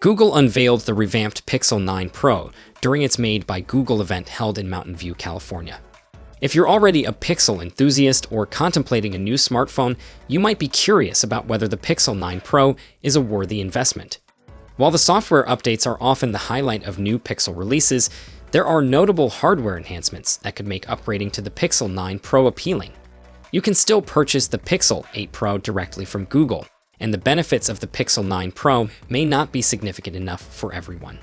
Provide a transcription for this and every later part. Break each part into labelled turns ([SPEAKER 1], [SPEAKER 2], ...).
[SPEAKER 1] Google unveiled the revamped Pixel 9 Pro during its Made by Google event held in Mountain View, California. If you're already a Pixel enthusiast or contemplating a new smartphone, you might be curious about whether the Pixel 9 Pro is a worthy investment. While the software updates are often the highlight of new Pixel releases, there are notable hardware enhancements that could make upgrading to the Pixel 9 Pro appealing. You can still purchase the Pixel 8 Pro directly from Google, and the benefits of the Pixel 9 Pro may not be significant enough for everyone.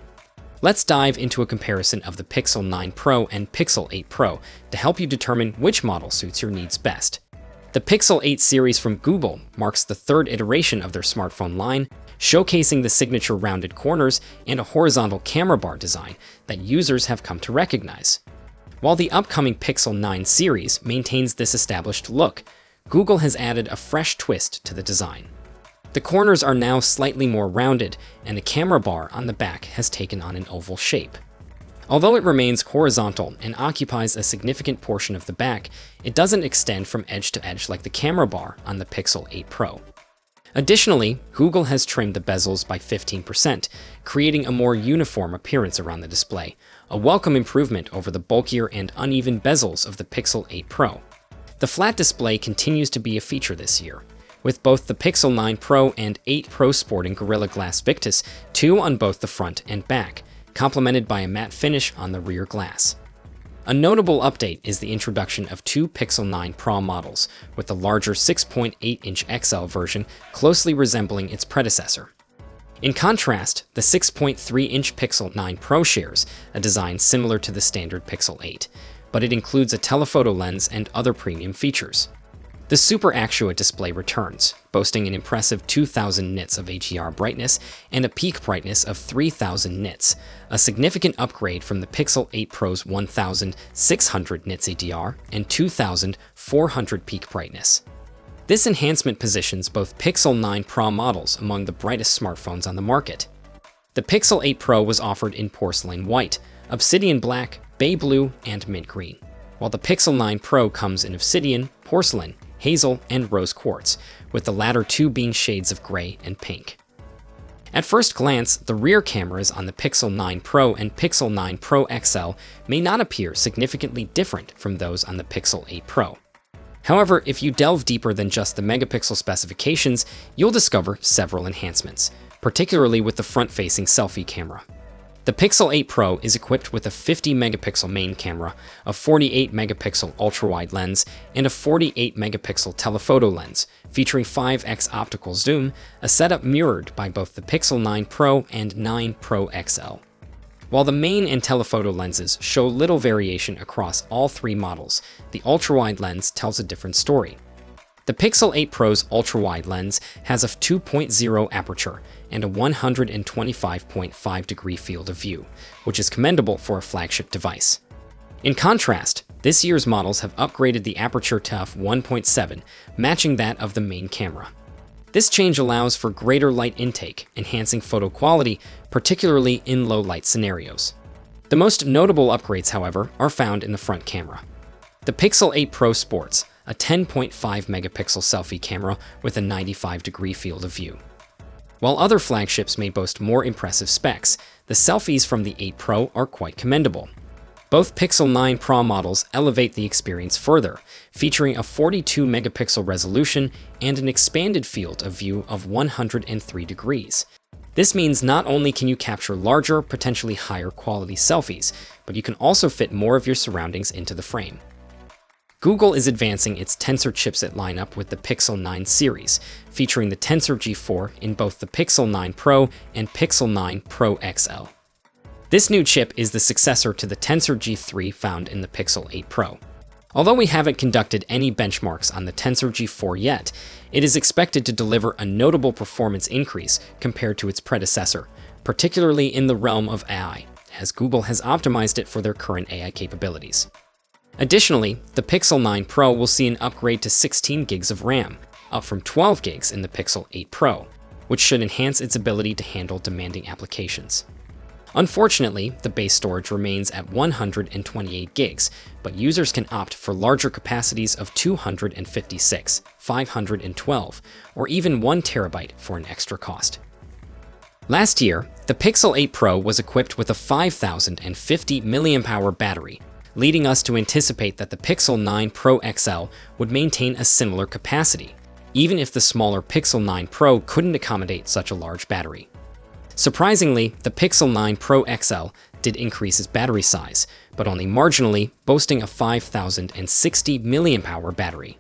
[SPEAKER 1] Let's dive into a comparison of the Pixel 9 Pro and Pixel 8 Pro to help you determine which model suits your needs best. The Pixel 8 series from Google marks the third iteration of their smartphone line, showcasing the signature rounded corners and a horizontal camera bar design that users have come to recognize. While the upcoming Pixel 9 series maintains this established look, Google has added a fresh twist to the design. The corners are now slightly more rounded, and the camera bar on the back has taken on an oval shape. Although it remains horizontal and occupies a significant portion of the back, it doesn't extend from edge to edge like the camera bar on the Pixel 8 Pro. Additionally, Google has trimmed the bezels by 15%, creating a more uniform appearance around the display, a welcome improvement over the bulkier and uneven bezels of the Pixel 8 Pro. The flat display continues to be a feature this year, with both the Pixel 9 Pro and 8 Pro sporting Gorilla Glass Victus 2 on both the front and back, complemented by a matte finish on the rear glass. A notable update is the introduction of two Pixel 9 Pro models, with the larger 6.8-inch XL version closely resembling its predecessor. In contrast, the 6.3-inch Pixel 9 Pro shares a design similar to the standard Pixel 8, but it includes a telephoto lens and other premium features. The Super ActuA display returns, boasting an impressive 2000 nits of HDR brightness and a peak brightness of 3000 nits, a significant upgrade from the Pixel 8 Pro's 1600 nits HDR and 2400 peak brightness. This enhancement positions both Pixel 9 Pro models among the brightest smartphones on the market. The Pixel 8 Pro was offered in porcelain white, obsidian black, bay blue, and mint green, while the Pixel 9 Pro comes in obsidian, porcelain, hazel, and rose quartz, with the latter two being shades of gray and pink. At first glance, the rear cameras on the Pixel 9 Pro and Pixel 9 Pro XL may not appear significantly different from those on the Pixel 8 Pro. However, if you delve deeper than just the megapixel specifications, you'll discover several enhancements, particularly with the front-facing selfie camera. The Pixel 8 Pro is equipped with a 50-megapixel main camera, a 48-megapixel ultra-wide lens, and a 48-megapixel telephoto lens, featuring 5x optical zoom, a setup mirrored by both the Pixel 9 Pro and 9 Pro XL. While the main and telephoto lenses show little variation across all three models, the ultra-wide lens tells a different story. The Pixel 8 Pro's ultra-wide lens has a 2.0 aperture and a 125.5-degree field of view, which is commendable for a flagship device. In contrast, this year's models have upgraded the aperture to f1.7, matching that of the main camera. This change allows for greater light intake, enhancing photo quality, particularly in low-light scenarios. The most notable upgrades, however, are found in the front camera. The Pixel 8 Pro sports a 10.5-megapixel selfie camera with a 95-degree field of view. While other flagships may boast more impressive specs, the selfies from the 8 Pro are quite commendable. Both Pixel 9 Pro models elevate the experience further, featuring a 42-megapixel resolution and an expanded field of view of 103 degrees. This means not only can you capture larger, potentially higher quality selfies, but you can also fit more of your surroundings into the frame. Google is advancing its Tensor chipset lineup with the Pixel 9 series, featuring the Tensor G4 in both the Pixel 9 Pro and Pixel 9 Pro XL. This new chip is the successor to the Tensor G3 found in the Pixel 8 Pro. Although we haven't conducted any benchmarks on the Tensor G4 yet, it is expected to deliver a notable performance increase compared to its predecessor, particularly in the realm of AI, as Google has optimized it for their current AI capabilities. Additionally, the Pixel 9 Pro will see an upgrade to 16 gigs of RAM, up from 12 gigs in the Pixel 8 Pro, which should enhance its ability to handle demanding applications. Unfortunately, the base storage remains at 128 gigs, but users can opt for larger capacities of 256, 512, or even 1 terabyte for an extra cost. Last year, the Pixel 8 Pro was equipped with a 5,050 mAh battery, leading us to anticipate that the Pixel 9 Pro XL would maintain a similar capacity, even if the smaller Pixel 9 Pro couldn't accommodate such a large battery. Surprisingly, the Pixel 9 Pro XL did increase its battery size, but only marginally, boasting a 5,060 mAh battery.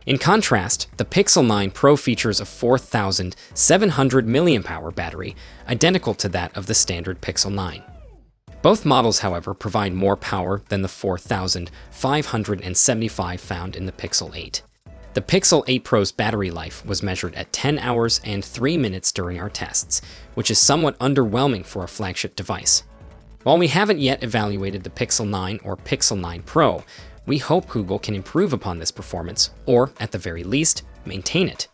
[SPEAKER 1] In contrast, the Pixel 9 Pro features a 4,700 mAh battery, identical to that of the standard Pixel 9. Both models, however, provide more power than the 4,575 found in the Pixel 8. The Pixel 8 Pro's battery life was measured at 10 hours and 3 minutes during our tests, which is somewhat underwhelming for a flagship device. While we haven't yet evaluated the Pixel 9 or Pixel 9 Pro, we hope Google can improve upon this performance, or, at the very least, maintain it.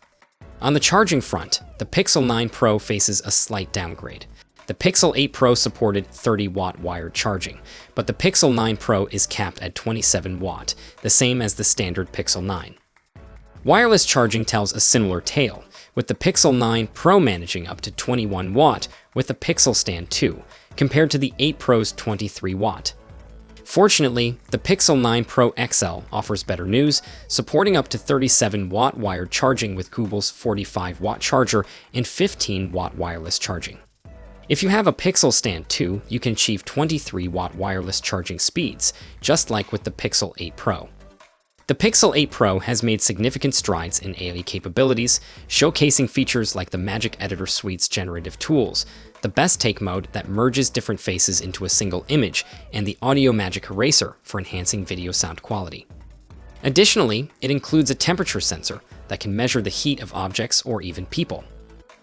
[SPEAKER 1] On the charging front, the Pixel 9 Pro faces a slight downgrade. The Pixel 8 Pro supported 30-watt wired charging, but the Pixel 9 Pro is capped at 27 watt, the same as the standard Pixel 9. Wireless charging tells a similar tale, with the Pixel 9 Pro managing up to 21 watt with the Pixel Stand 2, compared to the 8 Pro's 23 watt. Fortunately, the Pixel 9 Pro XL offers better news, supporting up to 37-watt wired charging with Google's 45-watt charger and 15-watt wireless charging. If you have a Pixel Stand 2, you can achieve 23-watt wireless charging speeds, just like with the Pixel 8 Pro. The Pixel 8 Pro has made significant strides in AI capabilities, showcasing features like the Magic Editor Suite's generative tools, the Best Take mode that merges different faces into a single image, and the Audio Magic Eraser for enhancing video sound quality. Additionally, it includes a temperature sensor that can measure the heat of objects or even people.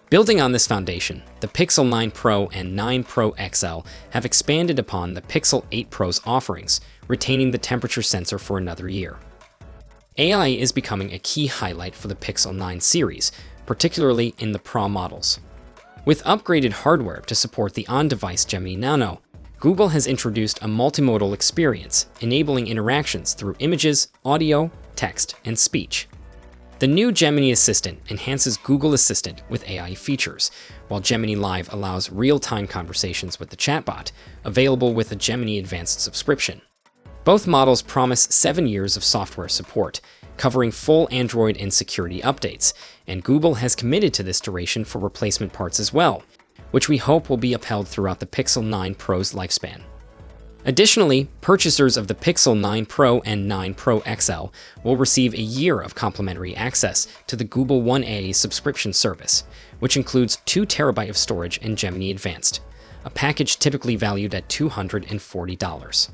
[SPEAKER 1] Building on this foundation, the Pixel 9 Pro and 9 Pro XL have expanded upon the Pixel 8 Pro's offerings, retaining the temperature sensor for another year. AI is becoming a key highlight for the Pixel 9 series, particularly in the Pro models. With upgraded hardware to support the on-device Gemini Nano, Google has introduced a multimodal experience, enabling interactions through images, audio, text, and speech. The new Gemini Assistant enhances Google Assistant with AI features, while Gemini Live allows real-time conversations with the chatbot, available with a Gemini Advanced subscription. Both models promise 7 years of software support, covering full Android and security updates, and Google has committed to this duration for replacement parts as well, which we hope will be upheld throughout the Pixel 9 Pro's lifespan. Additionally, purchasers of the Pixel 9 Pro and 9 Pro XL will receive a year of complimentary access to the Google One AI subscription service, which includes 2 TB of storage and Gemini Advanced, a package typically valued at $240.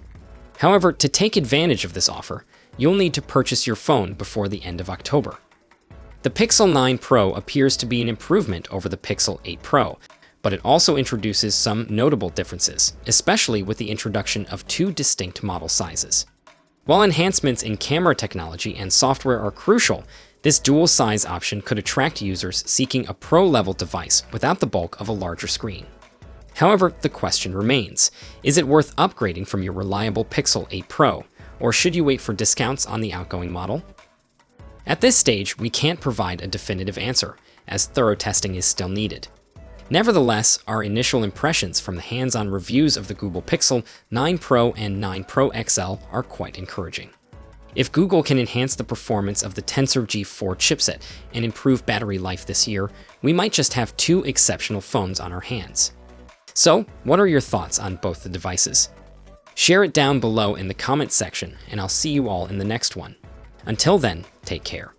[SPEAKER 1] However, to take advantage of this offer, you'll need to purchase your phone before the end of October. The Pixel 9 Pro appears to be an improvement over the Pixel 8 Pro, but it also introduces some notable differences, especially with the introduction of 2 distinct model sizes. While enhancements in camera technology and software are crucial, this dual-size option could attract users seeking a pro-level device without the bulk of a larger screen. However, the question remains, is it worth upgrading from your reliable Pixel 8 Pro, or should you wait for discounts on the outgoing model? At this stage, we can't provide a definitive answer, as thorough testing is still needed. Nevertheless, our initial impressions from the hands-on reviews of the Google Pixel 9 Pro and 9 Pro XL are quite encouraging. If Google can enhance the performance of the Tensor G4 chipset and improve battery life this year, we might just have 2 exceptional phones on our hands. So, what are your thoughts on both the devices? Share it down below in the comments section, and I'll see you all in the next one. Until then, take care.